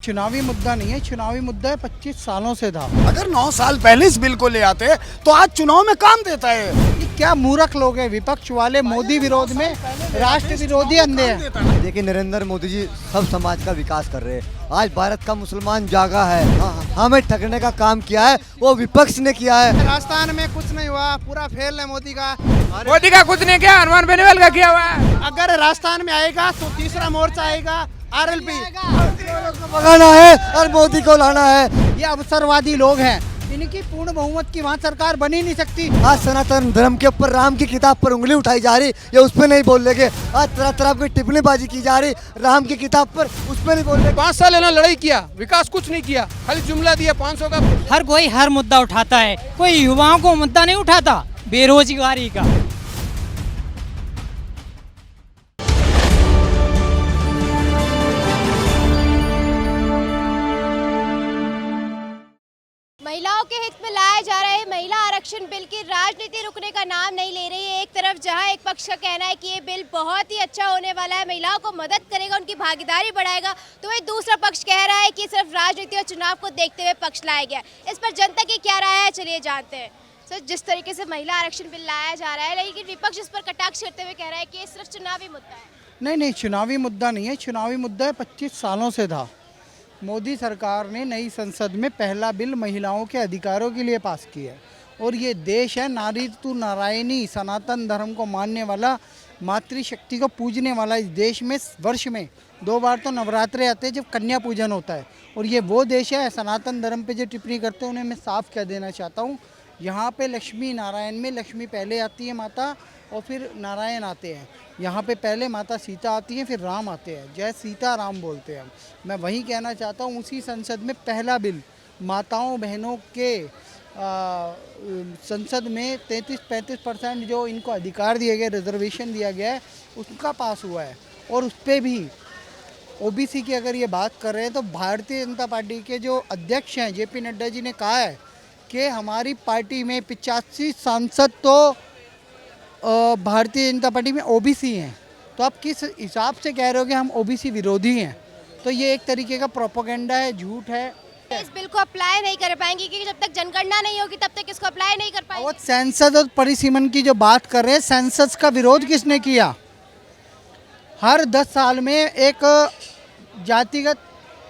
चुनावी मुद्दा नहीं है, चुनावी मुद्दा है 25 सालों से था। अगर 9 साल पहले इस बिल को ले आते तो आज चुनाव में काम देता है। ये क्या मूर्ख लोग हैं विपक्ष वाले, मोदी विरोध में राष्ट्र विरोधी अंधे हैं। देखिए नरेंद्र मोदी जी सब समाज का विकास कर रहे हैं। आज भारत का मुसलमान जागा है, हमें ठगने का काम किया है वो विपक्ष ने किया है। राजस्थान में कुछ नहीं हुआ, पूरा फेल है मोदी का कुछ नहीं किया, हनुमान बेनीवाल का किया हुआ है। अगर राजस्थान में आएगा तो तीसरा मोर्चा आएगा, आरएलपी भगाना है और मोदी को लाना है। ये अवसरवादी लोग हैं, इनकी पूर्ण बहुमत की वहाँ सरकार बन ही नहीं सकती। आज सनातन धर्म के ऊपर राम की किताब पर उंगली उठाई जा रही, ये उस पर नहीं बोल लेंगे। आज तरह तरह की टिप्पणीबाजी की जा रही राम की किताब पर, उस पर नहीं बोल लेंगे। 5 साल इन्होंने लड़ाई किया, विकास कुछ नहीं किया, खाली जुमला दिया 500 का। हर कोई हर मुद्दा उठाता है, कोई युवाओं को मुद्दा नहीं उठाता बेरोजगारी का। महिलाओं के हित में लाया जा रहा है महिला आरक्षण बिल की राजनीति रुकने का नाम नहीं ले रही है। एक तरफ जहां एक पक्ष का कहना है कि ये बिल बहुत ही अच्छा होने वाला है, महिलाओं को मदद करेगा, उनकी भागीदारी बढ़ाएगा, तो वही दूसरा पक्ष कह रहा है कि सिर्फ राजनीति और चुनाव को देखते हुए पक्ष लाया गया। इस पर जनता की क्या राय है, चलिए जानते हैं। सर, जिस तरीके से महिला आरक्षण बिल लाया जा रहा है, लेकिन विपक्ष इस पर कटाक्ष करते हुए कह रहा है कि ये सिर्फ चुनावी मुद्दा है। नहीं, चुनावी मुद्दा नहीं है, चुनावी मुद्दा है 25 सालों से था। मोदी सरकार ने नई संसद में पहला बिल महिलाओं के अधिकारों के लिए पास किया है। और ये देश है नारी तू नारायणी, सनातन धर्म को मानने वाला, मातृशक्ति को पूजने वाला। इस देश में वर्ष में 2 बार तो नवरात्रे आते हैं जब कन्या पूजन होता है। और ये वो देश है, सनातन धर्म पे जो टिप्पणी करते हैं उन्हें मैं साफ कह देना चाहता हूँ, यहाँ पे लक्ष्मी नारायण में लक्ष्मी पहले आती है माता और फिर नारायण आते हैं। यहाँ पे पहले माता सीता आती है, फिर राम आते हैं, जय सीता राम बोलते हैं। मैं वही कहना चाहता हूँ, उसी संसद में पहला बिल माताओं बहनों के संसद में 33-35% जो इनको अधिकार दिए गए, रिजर्वेशन दिया गया है, उसका पास हुआ है। और उस पर भी ओबीसी की अगर ये बात कर रहे हैं तो भारतीय जनता पार्टी के जो अध्यक्ष हैं जेपी नड्डा जी ने कहा है कि हमारी पार्टी में 85 सांसद तो भारतीय जनता पार्टी में ओबीसी हैं। तो आप किस हिसाब से कह रहे हो कि हम ओबीसी विरोधी हैं? तो ये एक तरीके का प्रोपेगेंडा है, झूठ है। इस बिल को अप्लाई नहीं कर पाएंगे क्योंकि जब तक जनगणना नहीं होगी तब तक इसको अप्लाई नहीं कर पाएंगे। और सेंसस और परिसीमन की जो बात कर रहे हैं, सेंसस का विरोध किसने किया? हर 10 साल में एक जातिगत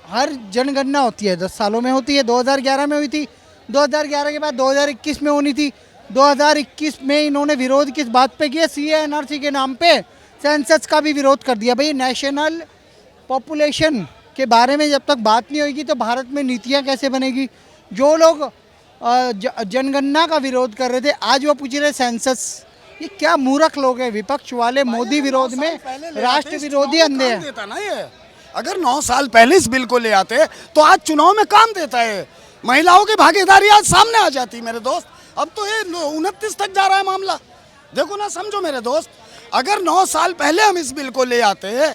हर जनगणना होती है, 10 सालों में होती है। 2011 में हुई थी, 2011 के बाद 2021 में होनी थी। 2021 में इन्होंने विरोध किस बात पे किया? CA/NRC के नाम पे सेंसस का भी विरोध कर दिया। भाई, नेशनल पॉपुलेशन के बारे में जब तक बात नहीं होगी तो भारत में नीतियाँ कैसे बनेगी? जो लोग जनगणना का विरोध कर रहे थे, आज वो पूछ रहे सेंसस। ये क्या मूर्ख लोग हैं विपक्ष वाले, मोदी विरोध में राष्ट्र विरोधी अंधे हैं। अगर 9 साल पहले इस बिल को ले आते तो आज चुनाव में काम देता है। महिलाओं की भागीदारी आज सामने आ जाती मेरे दोस्त। अब तो ये 29 तक जा रहा है मामला। देखो ना, समझो मेरे दोस्त, अगर 9 साल पहले हम इस बिल को ले आते,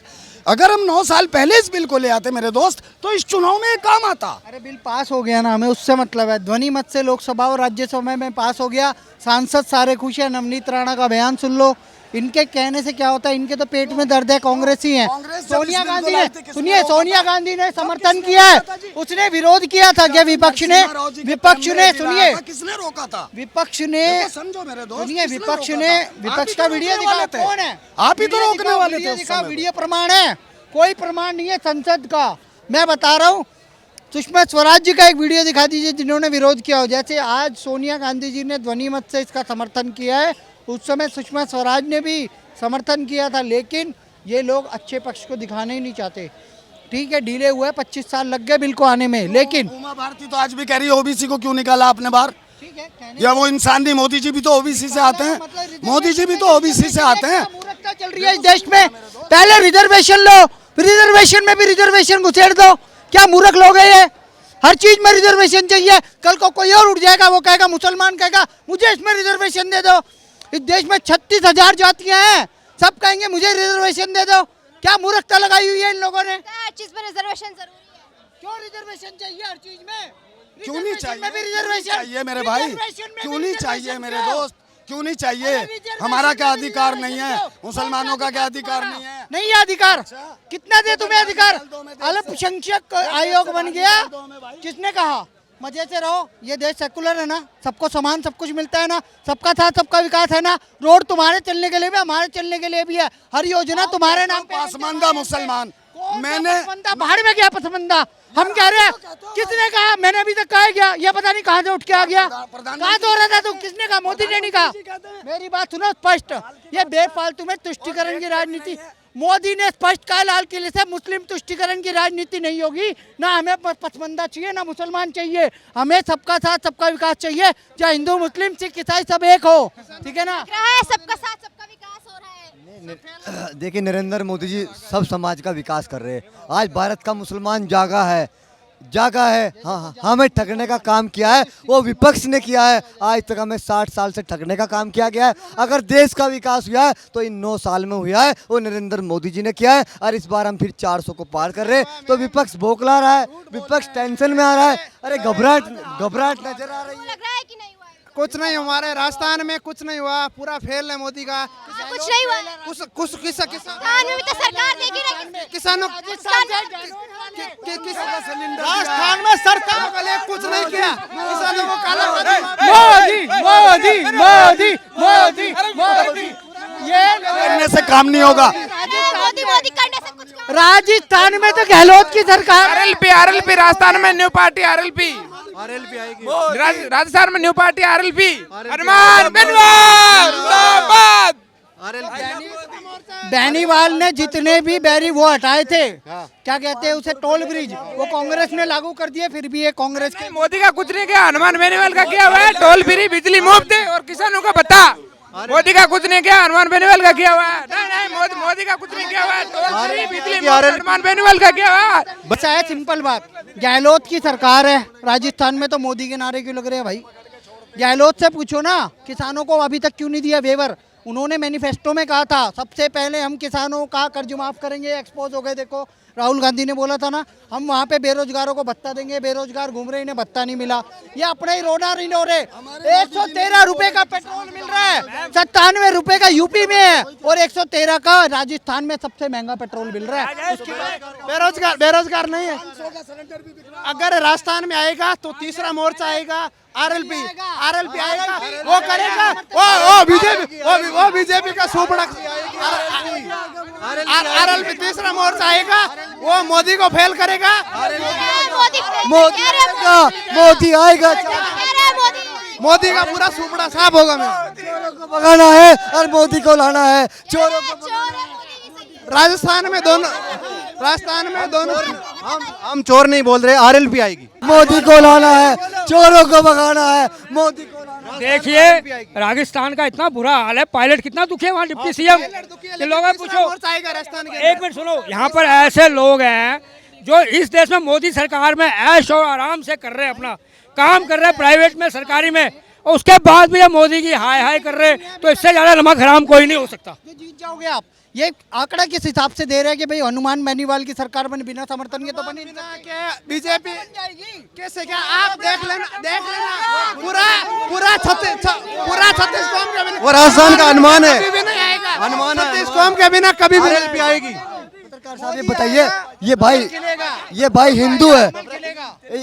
अगर हम 9 साल पहले इस बिल को ले आते मेरे दोस्त, तो इस चुनाव में काम आता। अरे बिल पास हो गया ना, हमें उससे मतलब है। ध्वनि मत से लोकसभा और राज्यसभा में पास हो गया, सांसद सारे खुश है। नवनीत राणा का बयान सुन लो, इनके कहने से क्या होता है? इनके तो पेट में दर्द है, कांग्रेस ही है। सोनिया गांधी ने, सुनिए, सोनिया गांधी ने समर्थन किया है, उसने विरोध किया था क्या विपक्ष ने? विपक्ष ने, सुनिए, किसने रोका था? विपक्ष ने, समझो मेरे दोस्त, सुनिए, विपक्ष ने, विपक्ष का वीडियो दिखा, कौन है? आप ही तो रोकने वाले थे। दिखा, वीडियो प्रमाण है? कोई प्रमाण नहीं है संसद का। मैं बता रहा हूँ, सुषमा स्वराज जी का एक वीडियो दिखा दीजिए जिन्होंने विरोध किया हो। जैसे आज सोनिया गांधी जी ने ध्वनि मत से इसका समर्थन किया है, उस समय सुषमा स्वराज ने भी समर्थन किया था। लेकिन ये लोग अच्छे पक्ष को दिखाना ही नहीं चाहते। ठीक है, डिले हुआ है, 25 साल लग गए बिल को आने में। लेकिन उमा भारती तो आज भी कह रही है ओबीसी को क्यों निकाला आपने बाहर? ठीक है, या वो इंसान नहीं, मोदी जी भी तो ओबीसी से आते हैं। मोदी जी भी तो ओबीसी से आते हैं। मूर्खता चल रही है इस देश में। पहले रिजर्वेशन लो, रिजर्वेशन में भी रिजर्वेशन घुसेड़ दो। क्या मूर्ख लोग हैं ये? हर चीज में रिजर्वेशन चाहिए। कल को कोई और उठ जाएगा, वो कहेगा, मुसलमान कहेगा मुझे इसमें रिजर्वेशन दे दो। इस देश में 36,000 जातियां हैं, सब कहेंगे मुझे रिजर्वेशन दे दो। क्या मूर्खता लगाई हुई है इन लोगों ने? हर चीज में रिजर्वेशन जरूरी है। क्यों रिजर्वेशन चाहिए हर चीज में? क्यों नहीं चाहिए? में भी रिजर्वेशन चाहिए मेरे भाई, क्यों नहीं चाहिए मेरे दोस्त? क्यों नहीं चाहिए? हमारा क्या अधिकार नहीं है? मुसलमानों का क्या अधिकार नहीं है? नहीं है अधिकार। कितना दे तुम्हें अधिकार? अल्पसंख्यक आयोग बन गया। किसने कहा? मजे से रहो, ये देश सेकुलर है ना, सबको समान सब कुछ मिलता है ना, सबका साथ सबका विकास है ना। रोड तुम्हारे चलने के लिए भी, हमारे चलने के लिए भी है, हर योजना तुम्हारे नाम पे। पसमानदा मुसलमान मैंने पसमानदा बाहर में गया पसमानदा। हम कह रहे हैं, किसने कहा? मैंने अभी तक कहा गया, ये पता नहीं कहाँ से उठ के आ गया। कहाँ से हो रहा था तू? किसने कहा? मोदी ने नहीं कहा। मेरी बात सुनो स्पष्ट, ये बेफालतू में तुष्टिकरण की राजनीति। मोदी ने स्पष्ट कहा लाल किले से, मुस्लिम तुष्टिकरण की राजनीति नहीं होगी। ना हमें पसमानदा चाहिए ना मुसलमान चाहिए, हमें सबका साथ सबका विकास चाहिए, चाहे हिंदू मुस्लिम सिख ईसाई सब एक हो, ठीक है ना? रहा है सबका साथ सबका विकास हो रहा है। देखिए नरेंद्र मोदी जी सब समाज का विकास कर रहे हैं। आज भारत का मुसलमान जागा है, जागा है। हाँ, हमें ठगने का काम किया है वो विपक्ष ने किया है। आज तक हमें 60 साल से ठगने का काम किया गया है। अगर देश का विकास हुआ है तो इन 9 साल में हुआ है, वो नरेंद्र मोदी जी ने किया है। और इस बार हम फिर 400 को पार कर रहे हैं तो विपक्ष बौखला रहा है, विपक्ष टेंशन में आ रहा है। अरे घबराहट नजर आ रही है। लग रहा है कि नहीं हुआ है? कुछ नहीं, हमारे राजस्थान में कुछ नहीं हुआ, पूरा फेल है मोदी का। कुछ नहीं हुआ। कुछ किसा राजस्थान में भी तो सरकार देखी ना, किसानों सिलेंडर राजस्थान में सरकार के लिए कुछ नहीं किया, किसानों को काला मोदी मोदी मोदी मोदी मोदी ये करने से काम नहीं होगा। मोदी मोदी करने से कुछ काम। राजस्थान में तो गहलोत की सरकार। आरएलपी राजस्थान में न्यू पार्टी आरएलपी आएगी। राजस्थान में new party RLP Hanuman Beniwal जिंदाबाद। बेनीवाल ने जितने भी बैरी वो हटाए थे, क्या कहते हैं उसे, टोल ब्रिज, वो कांग्रेस ने लागू कर दिए। फिर भी ये कांग्रेस के मोदी का कुछ नहीं किया, हनुमान बेनीवाल का किया हुआ है। टोल फ्री, बिजली मुफ्त और किसानों का भत्ता। मोदी का कुछ नहीं किया, हनुमान बेनीवाल का किया हुआ है। नहीं, मोदी का कुछ नहीं किया हुआ है। टोल फ्री, बिजली मुफ्त हनुमान बेनीवाल का किया हुआ है। बचा है सिंपल बात, गहलोत की सरकार है राजस्थान में, तो मोदी के नारे क्यों लग रहे हैं भाई? गहलोत से पूछो ना, किसानों को अभी तक क्यों नहीं दिया वेवर? उन्होंने मैनिफेस्टो में कहा था सबसे पहले हम किसानों का कर्ज माफ करेंगे। एक्सपोज हो गए, देखो राहुल गांधी ने बोला था ना, हम वहाँ पे बेरोजगारों को भत्ता देंगे। बेरोजगार घूम रहे, इन्हें भत्ता नहीं मिला। ये अपने ही रोना रिनो रहे। 113 रुपए का पेट्रोल मिल रहा है, 97 रुपए का यूपी में है, और 113 का राजस्थान में सबसे महंगा पेट्रोल मिल रहा है। बेरोजगार नहीं है। अगर राजस्थान में आएगा तो तीसरा मोर्चा आएगा, आरएलपी आएगा, वो करेगा। वो बीजेपी का सुपड़ा। आरएलपी तीसरा मोर्चा आएगा, वो मोदी को फेल करेगा। मोदी आएगा, मोदी का पूरा सुपड़ा साफ होगा। चोरों को भगाना है और मोदी को लाना है। चोरों को राजस्थान में दोनों हम चोर नहीं बोल रहे, आरएलपी आएगी। मोदी को लाना है, चोरों को भगाना है, मोदी को लाना है। देखिए राजस्थान का इतना बुरा हाल है, पायलट कितना दुखी है वहाँ डिप्टी सीएम के लोगों से पूछो। एक मिनट सुनो, यहाँ पर ऐसे लोग हैं जो इस देश में मोदी सरकार में ऐश और आराम से कर रहे हैं, अपना काम कर रहे हैं प्राइवेट में, सरकारी में, और उसके बाद भी ये मोदी की हाय हाय कर रहे हैं। तो इससे ज्यादा नमक हराम कोई नहीं हो सकता। जीत जाओगे आप। ये आंकड़ा किस हिसाब से दे रहे हैं कि भाई हनुमान बेनीवाल की सरकार बने, बिना समर्थन के तो बनी नहीं सकती। बीजेपी कैसे, क्या आप देख लेना पूरा छत्तीस कौम के बिना, वो राजस्थान का अनुमान है, कभी भी नहीं आएगा। अनुमान है। छत्तीस कौम के बिना कभी भी आरएलपी आएगी। पत्रकार साहब ये बताइए, ये भाई हिंदू है,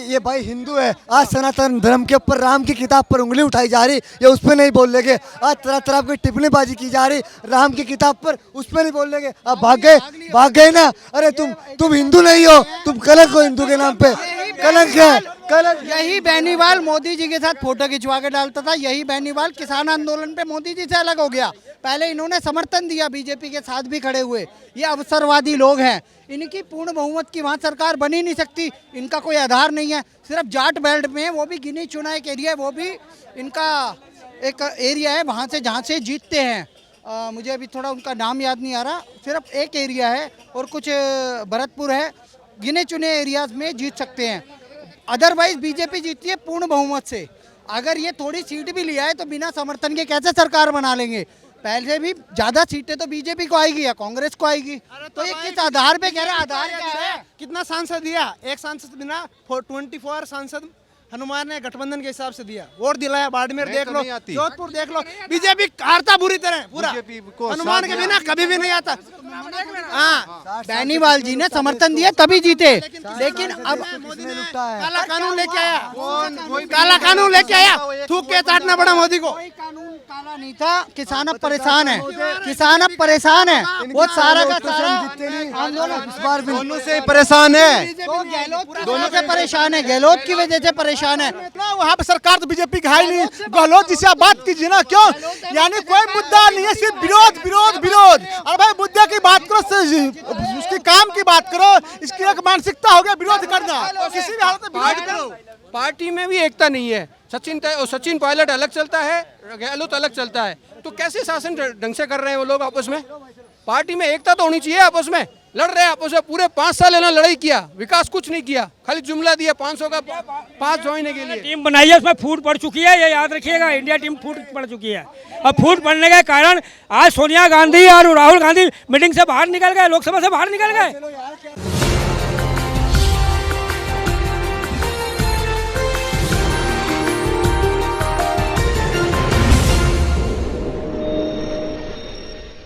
ये भाई हिंदू है। आज सनातन धर्म के ऊपर राम की किताब पर उंगली उठाई जा रही, ये उस पर नहीं बोल लेंगे। आज तरह तरह की टिप्पणीबाजी की जा रही राम की किताब पर, उस पर नहीं बोल लेंगे। अब भाग गए ना। अरे तुम हिंदू नहीं हो, तुम कलंक हो हिंदू के नाम पे, कलंक है। यही बेनीवाल मोदी जी के साथ फोटो खिंचवा के डालता था, यही बेनीवाल किसान आंदोलन पे मोदी जी से अलग हो गया। पहले इन्होंने समर्थन दिया, बीजेपी के साथ भी खड़े हुए। ये अवसरवादी लोग हैं, इनकी पूर्ण बहुमत की वहाँ सरकार बनी नहीं सकती, इनका कोई आधार नहीं है। सिर्फ जाट बेल्ट में, वो भी गिनी चुना एक एरिया है, वो भी इनका एक एरिया है वहाँ से जहाँ से जीतते हैं। मुझे अभी थोड़ा उनका नाम याद नहीं आ रहा, सिर्फ एक एरिया है और कुछ भरतपुर है, गिने चुने एरियाज में जीत सकते हैं। अदरवाइज बीजेपी जीतती है पूर्ण बहुमत से। अगर ये थोड़ी सीट भी लिया है तो बिना समर्थन के कैसे सरकार बना लेंगे? पहले भी ज्यादा सीटें तो बीजेपी को आएगी या कांग्रेस को आएगी। तो ये किस आधार पे कह रहे हैं? आधार क्या है? कितना सांसद दिया? एक सांसद बिना 24 सांसद हनुमान ने गठबंधन के हिसाब से दिया, वोट दिलाया। बाड़मेर देख तो लो, नहीं आती। जोधपुर देख लो, बीजेपी हारता बुरी तरह पूरा। बीजेपी को हनुमान के बिना कभी भी नहीं आता। हाँ, बेनीवाल जी ने समर्थन दिया तभी जीते, लेकिन अब मोदी ने काला कानून लेके आया, काला कानून लेके आया, थूक के चाटना पड़ा मोदी को। कोई कानून काला नहीं था। किसान अब परेशान है, किसान अब परेशान है। वो सारा का सारा आंदोलन इस बार भी दोनों से ही परेशान है। तो गहलोत दोनों से परेशान है, गहलोत की वजह से परेशान है। वहाँ पे सरकार तो बीजेपी का है ही नहीं। गहलोत जी से आप बात कीजिए ना, क्यों? यानी कोई मुद्दा नहीं है, सिर्फ विरोध विरोध विरोध। और भाई मुद्दे की बात करो, उसके काम की बात करो। इसकी एक मानसिकता हो गया विरोध करना, किसी भी हालत में विरोध करो। पार्टी में भी एकता नहीं है। सचिन पायलट अलग चलता है, गहलोत अलग चलता है, तो कैसे शासन ढंग से कर रहे हैं वो लोग आपस में? पार्टी में एकता तो होनी चाहिए। आपस में लड़ रहे हैं, आपस में पूरे 5 साल इन्होंने लड़ाई किया, विकास कुछ नहीं किया, खाली जुमला दिया 500 का पास जोड़ने के लिए। टीम बनाई है, उसमें फूट पड़ चुकी है, ये याद रखिएगा। इंडिया टीम फूट पड़ चुकी है। अब फूट पड़ने के कारण आज सोनिया गांधी और राहुल गांधी मीटिंग से बाहर निकल गए, लोकसभा से बाहर निकल गए।